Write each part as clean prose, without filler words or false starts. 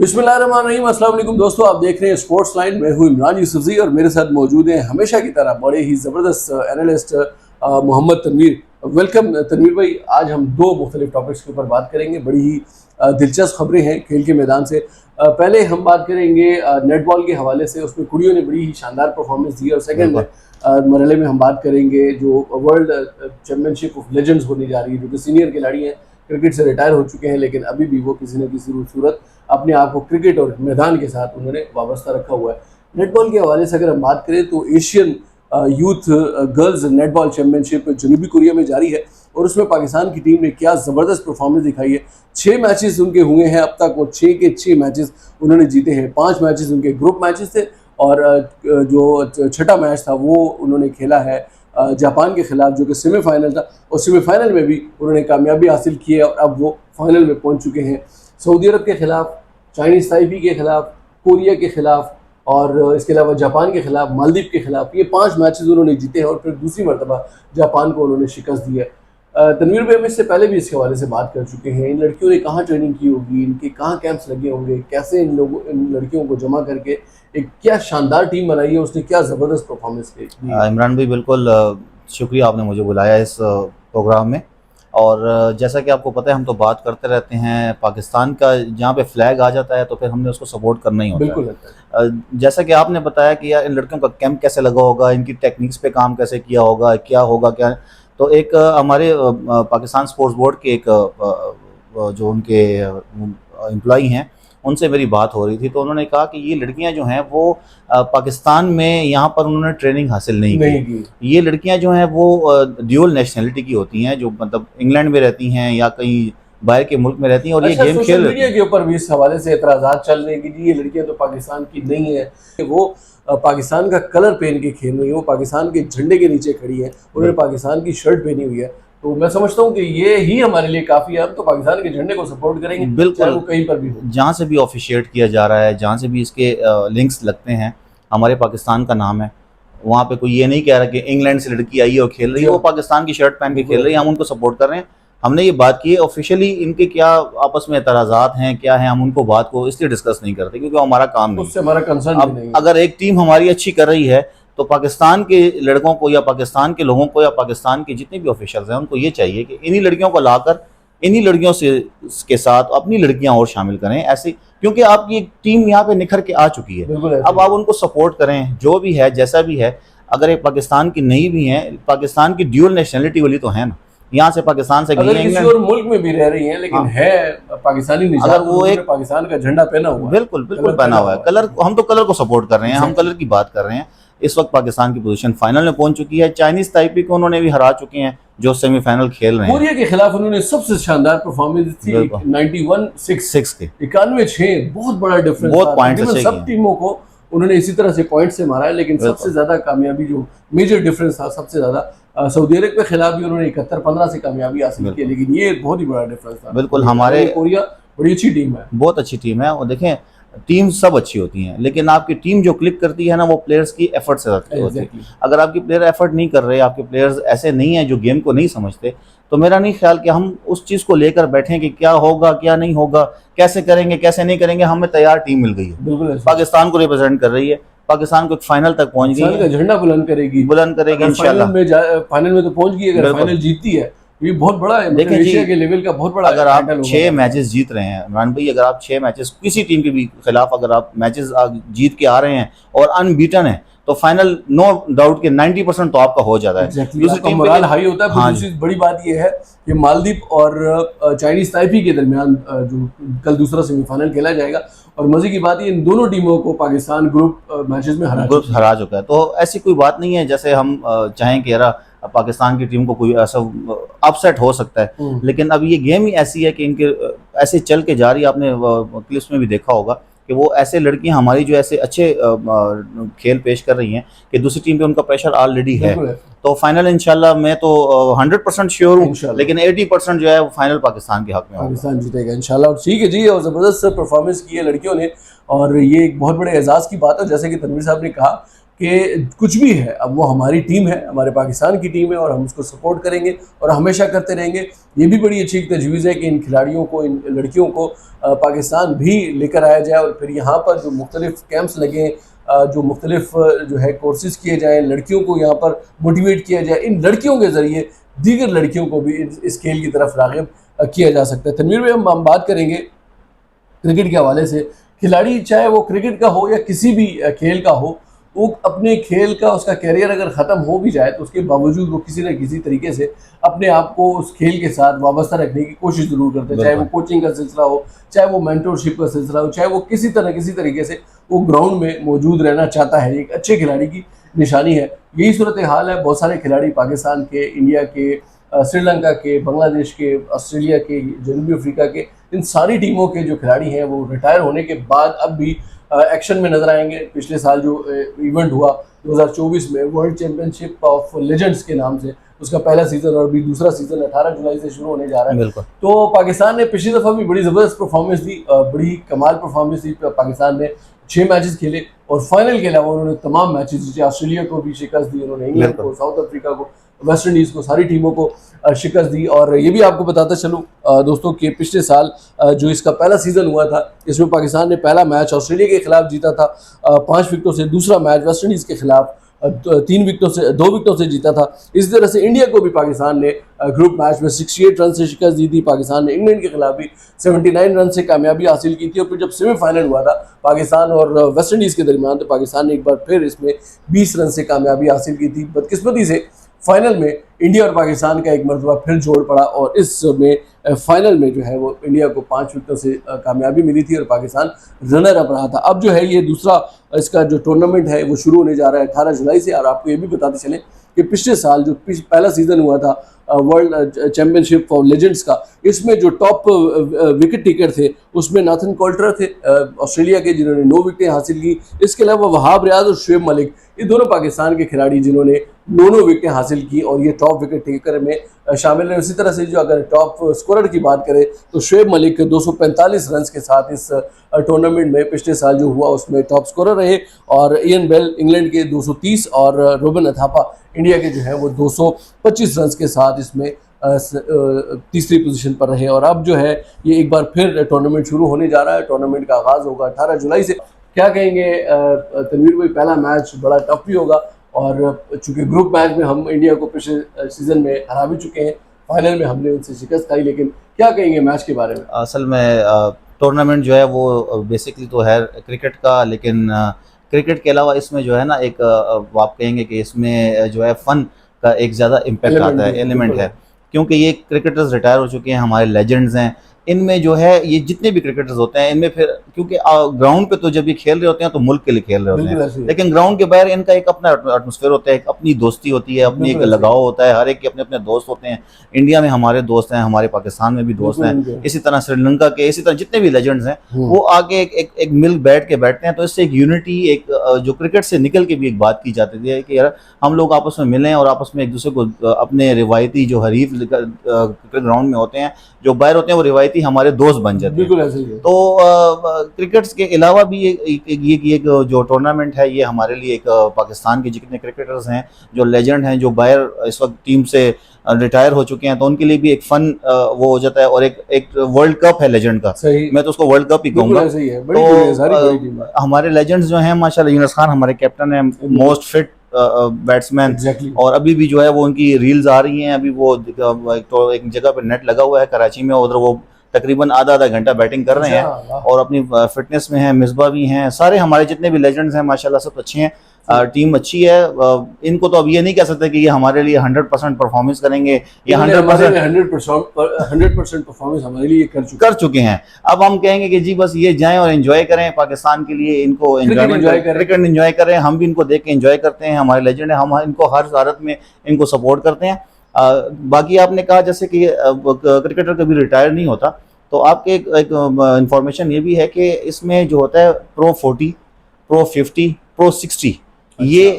बिस्मिल्लाहिर्रहमानिर्रहीम। अस्सलाम वालेकुम दोस्तों, आप देख रहे हैं स्पोर्ट्स लाइन। मैं हूं इमरान यूसुफजी और मेरे साथ मौजूद हैं हमेशा की तरह बड़े ही ज़बरदस्त एनालिस्ट मोहम्मद तनवीर। वेलकम तनवीर भाई। आज हम दो मुख्तलिफ टॉपिक्स के ऊपर बात करेंगे। बड़ी ही दिलचस्प खबरें हैं खेल के मैदान से। पहले हम बात करेंगे नेटबॉल के हवाले से, उसमें कुड़ियों ने बड़ी ही शानदार परफॉर्मेंस दी। और सेकेंड मरहले में हम बात करेंगे जो वर्ल्ड चैम्पियनशिप ऑफ लेजेंड्स होने जा रही है, जो कि सीनियर खिलाड़ी हैं, क्रिकेट से रिटायर हो चुके हैं, लेकिन अभी भी वो किसी न किसी सूरत अपने आप को क्रिकेट और मैदान के साथ उन्होंने वाबस्ता रखा हुआ है। नेटबॉल के हवाले से अगर हम बात करें तो Asian youth girls netball championship जनूबी कोरिया में जारी है और उसमें पाकिस्तान की टीम ने क्या ज़बरदस्त परफॉर्मेंस दिखाई है। 6 मैचेस उनके हुए हैं अब तक, वो 6 के 6 मैचेस उन्होंने जीते हैं। 5 मैचेस उनके ग्रुप मैचेस थे और जो छठा मैच था वो उन्होंने खेला है जापान के खिलाफ, जो कि सेमीफाइनल था, और सेमीफाइनल में भी उन्होंने कामयाबी हासिल की है और अब वो फाइनल में पहुंच चुके हैं। सऊदी अरब के खिलाफ, चाइनीज़ ताइपी के खिलाफ, कोरिया के खिलाफ और इसके अलावा जापान के खिलाफ, मालदीव के खिलाफ, ये 5 मैचेस उन्होंने जीते हैं और फिर दूसरी मरतबा जापान को उन्होंने शिकस्त दी है। तनवीर भाई, हम इससे पहले भी इसके हवाले से बात कर चुके हैं। इन लड़कियों ने कहाँ ट्रेनिंग की होगी, इनके कहाँ कैंप्स लगे होंगे, कैसे इन लड़कियों को जमा करके एक क्या शानदार टीम बनाई है, उसने क्या ज़बरदस्त परफॉर्मेंस की। इमरान भाई, बिल्कुल शुक्रिया आपने मुझे बुलाया इस प्रोग्राम में। और जैसा कि आपको पता है, हम तो बात करते रहते हैं पाकिस्तान का, जहाँ पे फ्लैग आ जाता है तो फिर हमने उसको सपोर्ट करना ही होता है। बिल्कुल। जैसा कि आपने बताया कि यार इन लड़कियों का कैंप कैसे लगा होगा, इनकी टेक्निक्स पे काम कैसे किया होगा, क्या होगा क्या। तो एक हमारे पाकिस्तान स्पोर्ट्स बोर्ड के एक जो उनके एम्प्लॉई हैं, उनसे मेरी बात हो रही थी, तो उन्होंने कहा कि ये लड़कियां जो हैं वो पाकिस्तान में यहाँ पर उन्होंने ट्रेनिंग हासिल नहीं की। ये लड़कियां जो हैं वो ड्यूअल नेशनलिटी की होती हैं, जो मतलब इंग्लैंड में रहती हैं या कहीं बाहर के मुल्क में रहती हैं और ये गेम खेल मीडिया के ऊपर भी इस हवाले से एतराज़ात चल रहे हैं कि जी ये लड़कियां तो पाकिस्तान की नहीं है, वो पाकिस्तान का कलर पहन के खेल रही है, वो पाकिस्तान के झंडे के नीचे खड़ी है, उन्होंने पाकिस्तान की शर्ट पहनी हुई है। तो मैं समझता हूँ कि ये ही हमारे लिए काफ़ी है। हम तो पाकिस्तान के झंडे को सपोर्ट करेंगे, बिल्कुल, वो कहीं पर भी हो, जहाँ से भी ऑफिशिएट किया जा रहा है, जहाँ से भी इसके लिंक्स लगते हैं, हमारे पाकिस्तान का नाम है। वहाँ पे कोई ये नहीं कह रहा कि इंग्लैंड से लड़की आई है और खेल रही है, वो पाकिस्तान की शर्ट पहन के खेल रही है, हम उनको सपोर्ट कर रहे हैं। हमने ये बात की है ऑफिशियली, इनके क्या आपस में एतराज़ात हैं, क्या है, हम उनको बात को इसलिए डिस्कस नहीं करते क्योंकि हमारा काम नहीं, उससे हमारा कंसर्न नहीं है। अगर एक टीम हमारी अच्छी कर रही है तो पाकिस्तान के लड़कों को या पाकिस्तान के लोगों को या पाकिस्तान के जितने भी ऑफिशियल्स हैं उनको ये चाहिए कि इन्हीं लड़कियों को लाकर इन्हीं लड़कियों के साथ अपनी लड़कियां और शामिल करें ऐसे, क्योंकि आपकी एक टीम यहाँ पे निखर के आ चुकी है। अब आप उनको सपोर्ट करें, जो भी है जैसा भी है। अगर एक पाकिस्तान की नहीं भी है, पाकिस्तान की ड्यूअल नेशनलिटी वाली तो है ना, यहाँ से पाकिस्तान से अगर किसी और मुल्क में भी रह रही हैं लेकिन है पाकिस्तानी निजात, अगर वो एक पाकिस्तान का झंडा पहना हुआ है, बिल्कुल पहना हुआ है, कलर, हम तो कलर को सपोर्ट कर रहे हैं, हम कलर की बात कर रहे हैं। इस वक्त पाकिस्तान की पोजीशन फाइनल में पहुंच चुकी है। चाइनीज ताइपी को उन्होंने भी हरा चुके हैं, जो सेमीफाइनल खेल रहे हैं। कोरिया के खिलाफ उन्होंने सबसे शानदार परफॉर्मेंस थी, 91-6 के 91-6, बहुत बड़ा डिफरेंस, बहुत पॉइंट से सब टीमों को उन्होंने इसी तरह से पॉइंट से मारा है, लेकिन सबसे ज्यादा कामयाबी जो मेजर डिफरेंस था, सबसे ज्यादा सऊदी अरब के खिलाफ भी उन्होंने 71-15 से कामयाबी हासिल की, लेकिन ये बहुत ही बड़ा डिफरेंस था। बिल्कुल, हमारे कोरिया बड़ी अच्छी टीम है, बहुत अच्छी टीम है। और देखें, टीम सब अच्छी होती हैं, लेकिन आपकी टीम जो क्लिक करती है ना, वो प्लेयर्स की एफर्ट से होती है। अगर आपकी प्लेयर एफर्ट नहीं कर रहे, आपके प्लेयर्स ऐसे नहीं हैं जो गेम को नहीं समझते, तो मेरा नहीं ख्याल कि हम उस चीज़ को लेकर बैठें कि क्या होगा क्या नहीं होगा, कैसे करेंगे कैसे नहीं करेंगे। हमें तैयार टीम मिल गई है, पाकिस्तान को रिप्रेजेंट कर रही है, पाकिस्तान को फाइनल तक पहुंच गई है, झंडा बुलंद करेगी इंशाल्लाह। फाइनल में तो पहुंच गई, अगर फाइनल जीतती है ये बहुत बड़ा है, देखें एशिया के लेवल का बहुत बड़ा। अगर आप 6 मैचेस जीत रहे हैं इमरान भाई, अगर आप 6 मैचेस किसी टीम के भी खिलाफ अगर आप मैचेस जीत के आ रहे हैं और अनबीटन है, तो फाइनल नो डाउट के 90% तो आपका हो जाता है। दूसरी टीम मोरल हाई होता है। हाँ, दूसरी बड़ी बात यह है कि मालदीव और चाइनीज ताइपी के दरमियान जो कल दूसरा सेमीफाइनल खेला जाएगा, और मजे की बात है इन दोनों टीमों को पाकिस्तान ग्रुप मैचेस में हरा चुका है। तो ऐसी कोई बात नहीं है जैसे हम चाहें कि यार पाकिस्तान की टीम को कोई ऐसा अपसेट हो सकता है, लेकिन अब ये गेम ही ऐसी है कि इनके ऐसे चल के जा रही है। आपने क्लिप्स में भी देखा होगा कि वो ऐसे लड़कियां हमारी जो ऐसे अच्छे खेल पेश कर रही हैं कि दूसरी टीम पे उनका प्रेशर ऑलरेडी है। तो फाइनल इंशाल्लाह मैं तो 100% श्योर हूँ, लेकिन 80% जो है वो फाइनल पाकिस्तान के हक में, पाकिस्तान जीतेगा इंशाल्लाह। ठीक है जी, और ज़बरदस्त परफॉर्मेंस की है लड़कियों ने, और ये एक बहुत बड़े एजाज़ की बात है। जैसे कि तनवीर साहब ने कहा कि कुछ भी है, अब वो हमारी टीम है, हमारे पाकिस्तान की टीम है और हम उसको सपोर्ट करेंगे और हमेशा करते रहेंगे। ये भी बड़ी अच्छी एक तजवीज़ है कि इन खिलाड़ियों को, इन लड़कियों को पाकिस्तान भी लेकर आया जाए और फिर यहाँ पर जो मुख्तलिफ कैंप्स लगें, जो मुख्तलिफ जो है कोर्सेज किए जाएँ, लड़कियों को यहाँ पर मोटिवेट किया जाए, इन लड़कियों के ज़रिए दीगर लड़कियों को भी इस खेल की तरफ राग़िब किया जा सकता है। तनवीर भाई, हम बात करेंगे क्रिकेट के हवाले से। खिलाड़ी चाहे वो क्रिकेट का हो या किसी भी खेल का हो, वो अपने खेल का उसका कैरियर अगर ख़त्म हो भी जाए तो उसके बावजूद वो किसी न किसी तरीके से अपने आप को उस खेल के साथ वाबस्ता रखने की कोशिश ज़रूर करते हैं, चाहे वो कोचिंग का सिलसिला हो, चाहे वो मेंटरशिप का सिलसिला हो, चाहे वो किसी तरीके से वो ग्राउंड में मौजूद रहना चाहता है। एक अच्छे खिलाड़ी की निशानी है। यही सूरत हाल है, बहुत सारे खिलाड़ी पाकिस्तान के, इंडिया के, श्रीलंका के, बांग्लादेश के, ऑस्ट्रेलिया के, जनूबी अफ्रीका के, इन सारी टीमों के जो खिलाड़ी हैं वो रिटायर होने के बाद अब भी एक्शन में नजर आएंगे। पिछले साल जो इवेंट हुआ 2024 में, वर्ल्ड चैंपियनशिप ऑफ लेजेंड्स के नाम से, उसका पहला सीज़न और अभी दूसरा सीज़न 18 जुलाई से शुरू होने जा रहा है। तो पाकिस्तान ने पिछली दफ़ा भी बड़ी ज़बरदस्त परफॉर्मेंस दी, बड़ी कमाल परफॉर्मेंस दी। पाकिस्तान ने 6 मैचेस खेले और फाइनल के अलावा उन्होंने तमाम मैचेस जीते। ऑस्ट्रेलिया को भी शिकस्त दी उन्होंने, इंग्लैंड को, साउथ अफ्रीका को, वेस्ट इंडीज़ को, सारी टीमों को शिकस्त दी। और ये भी आपको बताता चलूँ दोस्तों कि पिछले साल जो इसका पहला सीज़न हुआ था, इसमें पाकिस्तान ने पहला मैच ऑस्ट्रेलिया के खिलाफ जीता था 5 विकेटों से, दूसरा मैच वेस्ट इंडीज़ के खिलाफ 2 विकेटों से जीता था। इसी तरह से इंडिया को भी पाकिस्तान ने ग्रुप मैच में 68 रन से शिकस्त दी थी। पाकिस्तान ने इंग्लैंड के खिलाफ भी 79 रन से कामयाबी हासिल की थी। और फिर जब सेमीफाइनल हुआ था पाकिस्तान और वेस्ट इंडीज़ के दरमियान, तो पाकिस्तान ने एक बार फिर इसमें 20 रन से कामयाबी हासिल की थी। बदकिस्मती से फाइनल में इंडिया और पाकिस्तान का एक मरतबा फिर जोड़ पड़ा और इसमें फाइनल में जो है वो इंडिया को 5 विकेटों से कामयाबी मिली थी और पाकिस्तान रनर अप रहा था। अब जो है ये दूसरा इसका जो टूर्नामेंट है वो शुरू होने जा रहा है 18 जुलाई से। और आपको ये भी बताते चलें कि पिछले साल जो पहला सीज़न हुआ था वर्ल्ड चैम्पियनशिप फॉर लेजेंड्स का, इसमें जो टॉप विकेट टेकर थे उसमें नाथन कोल्टर थे ऑस्ट्रेलिया के, जिन्होंने 9 विकेटें हासिल की। इसके अलावा वहाब रियाज और शुएब मलिक, ये दोनों पाकिस्तान के खिलाड़ी जिन्होंने 9 विकेटें हासिल की और ये टॉप विकेट टेकर में शामिल है। इसी तरह से जो अगर टॉप स्कोरर की बात करें तो शुएब मलिक 245 रन के साथ इस टूर्नामेंट में पिछले साल जो हुआ उसमें टॉप स्कोरर रहे। और इयन बेल इंग्लैंड के 230 और रोबिन अथापा इंडिया के जो है वो 225 रन के साथ इसमें तीसरी पोजीशन पर रहे। और अब जो है ये एक बार फिर टूर्नामेंट शुरू होने जा रहा है। टूर्नामेंट का आगाज़ होगा 18 जुलाई से। क्या कहेंगे तनवीर भाई, पहला मैच बड़ा टफ भी होगा और चूँकि ग्रुप मैच में हम इंडिया को पिछले सीज़न में हरा भी चुके हैं, फाइनल में हमने उनसे शिकस्त खाई, लेकिन क्या कहेंगे मैच के बारे में? असल में टूर्नामेंट जो है वो बेसिकली तो है क्रिकेट का, लेकिन क्रिकेट के अलावा इसमें जो है ना एक आप कहेंगे कि इसमें जो है फ़न का एक ज़्यादा इम्पैक्ट आता है, एलिमेंट है, क्योंकि ये क्रिकेटर्स रिटायर हो चुके हैं, हमारे लेजेंड्स हैं। इनमें जो है ये जितने भी क्रिकेटर्स होते हैं इनमें फिर, क्योंकि ग्राउंड पे तो जब ये खेल रहे होते हैं तो मुल्क के लिए खेल रहे होते हैं, लेकिन ग्राउंड के बाहर इनका एक अपना एटमॉस्फेयर होता है, एक अपनी दोस्ती होती है, अपनी एक लगाव होता है, हर एक के अपने अपने दोस्त होते हैं। इंडिया में हमारे दोस्त हैं, हमारे पाकिस्तान में भी दोस्त हैं, इसी तरह श्रीलंका के, इसी तरह जितने भी लेजेंड्स हैं वो आगे एक मिल बैठ के बैठते हैं। तो इससे एक यूनिटी, एक जो क्रिकेट से निकल के भी एक बात की जाती है कि यार हम लोग आपस में मिलें और आपस में एक दूसरे को अपने रिवायती जो हरीफ क्रिकेट ग्राउंड में होते हैं, जो बाहर होते हैं, वो रिवायती हमारे दोस्त बन जाते हैं। बिल्कुल ऐसे ही है। तो क्रिकेट के अलावा भी ये जो टूर्नामेंट है ये हमारे लिए एक पाकिस्तान के जितने क्रिकेटर्स हैं जो लेजेंड हैं, जो बाहर इस वक्त टीम से रिटायर हो चुके हैं, तो उनके लिए भी एक फन वो हो जाता है। और एक वर्ल्ड कप है लेजेंड का, मैं तो उसको वर्ल्ड कप ही कहूँगा। तो हमारे लेजेंड्स जो हैं माशाल्लाह, यूनुस खान हमारे कैप्टन हैं, मोस्ट फिट बैट्समैन, और अभी भी जो है वो उनकी रील्स आ रही हैं। अभी वो तो एक जगह पर नेट लगा हुआ है कराची में, उधर वो तकरीबन आधा घंटा बैटिंग कर रहे हैं और अपनी फिटनेस में हैं। मिसबा भी हैं, सारे हमारे जितने भी लेजेंड्स हैं माशाल्लाह सब अच्छे हैं, टीम अच्छी है। इनको तो अब ये नहीं कह सकते कि ये हमारे लिए 100% परफॉर्मेंस करेंगे, ये 100% परफॉर्मेंस हमारे लिए कर चुके हैं। अब हम कहेंगे कि जी बस ये जाएं और एंजॉय करें, पाकिस्तान के लिए इनको क्रिकेट एंजॉय करें, हम भी इनको देख के एंजॉय करते हैं, हमारे लेजेंड है, हम इनको हर हालत में इनको सपोर्ट करते हैं। बाकी आपने कहा जैसे कि क्रिकेटर कभी रिटायर नहीं होता, तो आपके एक इंफॉर्मेशन ये भी है कि इसमें जो होता है प्रो 40, प्रो 50, प्रो 60, ये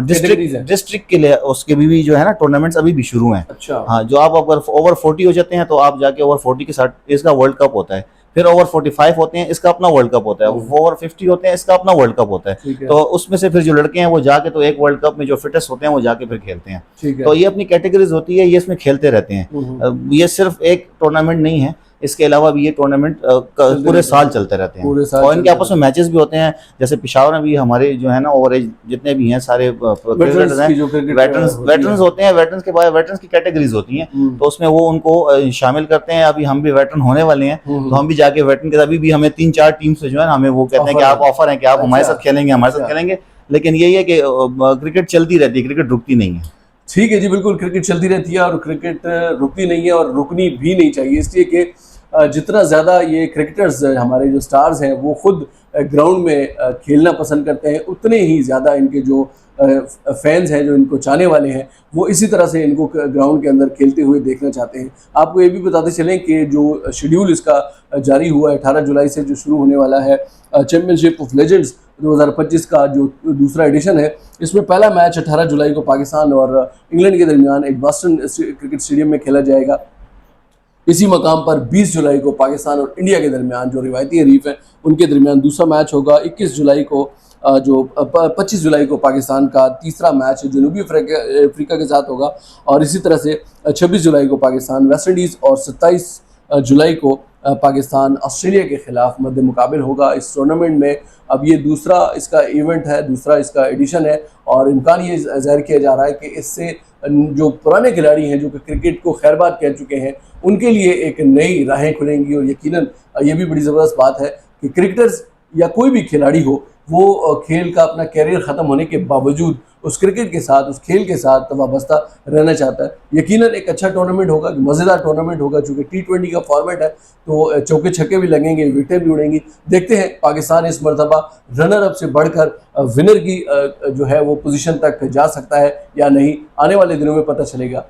डिस्ट्रिक्ट के लिए उसके भी जो है ना टूर्नामेंट्स अभी भी शुरू हैं। अच्छा। हाँ, जो आप अगर ओवर 40 हो जाते हैं तो आप जाके ओवर 40 के साथ इसका वर्ल्ड कप होता है, फिर ओवर 45 होते हैं, इसका अपना वर्ल्ड कप होता है, ओवर 50 होते हैं, इसका अपना वर्ल्ड कप होता है। ठीक है। तो उसमें से फिर जो लड़के हैं वो जाके तो एक वर्ल्ड कप में जो फिटेस्ट होते हैं वो जाके फिर खेलते हैं। ठीक है। तो ये अपनी कैटेगरीज होती है, ये इसमें खेलते रहते हैं। ये सिर्फ एक टूर्नामेंट नहीं है, इसके अलावा भी ये टूर्नामेंट पूरे साल चलते रहते पूरे हैं साल और इनके चलते आपस में मैचेस भी होते हैं। जैसे पेशावर में भी हमारे जो है ना ओवर एज जितने भी हैं सारे वेटरन्स की जो क्रिकेट वेटरन्स होते हैं, वेटरन्स के बाद वेटरन्स की कैटेगरीज होती हैं, तो उसमें वो उनको शामिल करते हैं। अभी हम भी वेटरन होने वाले हैं, तो हम भी जाके वेटरन के अभी भी हमें 3-4 टीम से जो है ना हमें वो कहते हैं कि आप ऑफर है कि आप हमारे साथ खेलेंगे, हमारे साथ खेलेंगे। लेकिन यही है कि क्रिकेट चलती रहती है, क्रिकेट रुकती नहीं है। ठीक है जी, बिल्कुल क्रिकेट चलती रहती है और क्रिकेट रुकती नहीं है और रुकनी भी नहीं चाहिए, इसलिए कि जितना ज़्यादा ये क्रिकेटर्स हमारे जो स्टार्स हैं वो खुद ग्राउंड में खेलना पसंद करते हैं, उतने ही ज़्यादा इनके जो फैंस हैं, जो इनको चाहने वाले हैं, वो इसी तरह से इनको ग्राउंड के अंदर खेलते हुए देखना चाहते हैं। आपको ये भी बताते चलें कि जो शेड्यूल इसका जारी हुआ है 18 जुलाई से जो शुरू होने वाला है चैम्पियनशिप ऑफ लेजेंड्स 2025 का जो दूसरा एडिशन है, इसमें पहला मैच 18 जुलाई को पाकिस्तान और इंग्लैंड के दरमियान एक बॉस्टन क्रिकेट स्टेडियम में खेला जाएगा। इसी मकाम पर 20 जुलाई को पाकिस्तान और इंडिया के दरमियान जो रिवायती हरीफ हैं उनके दरमियान दूसरा मैच होगा। 21 जुलाई को 25 जुलाई को पाकिस्तान का तीसरा मैच जनूबी अफ्रीका के साथ होगा और इसी तरह से 26 जुलाई को पाकिस्तान वेस्ट इंडीज़ और 27 जुलाई को पाकिस्तान ऑस्ट्रेलिया के खिलाफ मद्दे मुकाबिल होगा। इस टूर्नामेंट में अब ये दूसरा इसका इवेंट है, दूसरा इसका एडिशन है और इम्कान ये ज़ाहिर किया जा रहा है कि इससे जो पुराने खिलाड़ी हैं जो कि क्रिकेट को खैरबाद कह चुके हैं उनके लिए एक नई राहें खुलेंगी और यकीनन ये भी बड़ी ज़बरदस्त बात है कि क्रिकेटर्स या कोई भी खिलाड़ी हो वो खेल का अपना कैरियर ख़त्म होने के बावजूद उस क्रिकेट के साथ, उस खेल के साथ वाबस्ता रहना चाहता है। यकीनन एक अच्छा टूर्नामेंट होगा, मज़ेदार टूर्नामेंट होगा, चूँकि T20 का फॉर्मेट है तो चौके छक्के भी लगेंगे, विकेटें भी उड़ेंगी। देखते हैं पाकिस्तान इस मरतबा रनर अप से बढ़कर विनर की जो है वो पोजीशन तक जा सकता है या नहीं, आने वाले दिनों में पता चलेगा।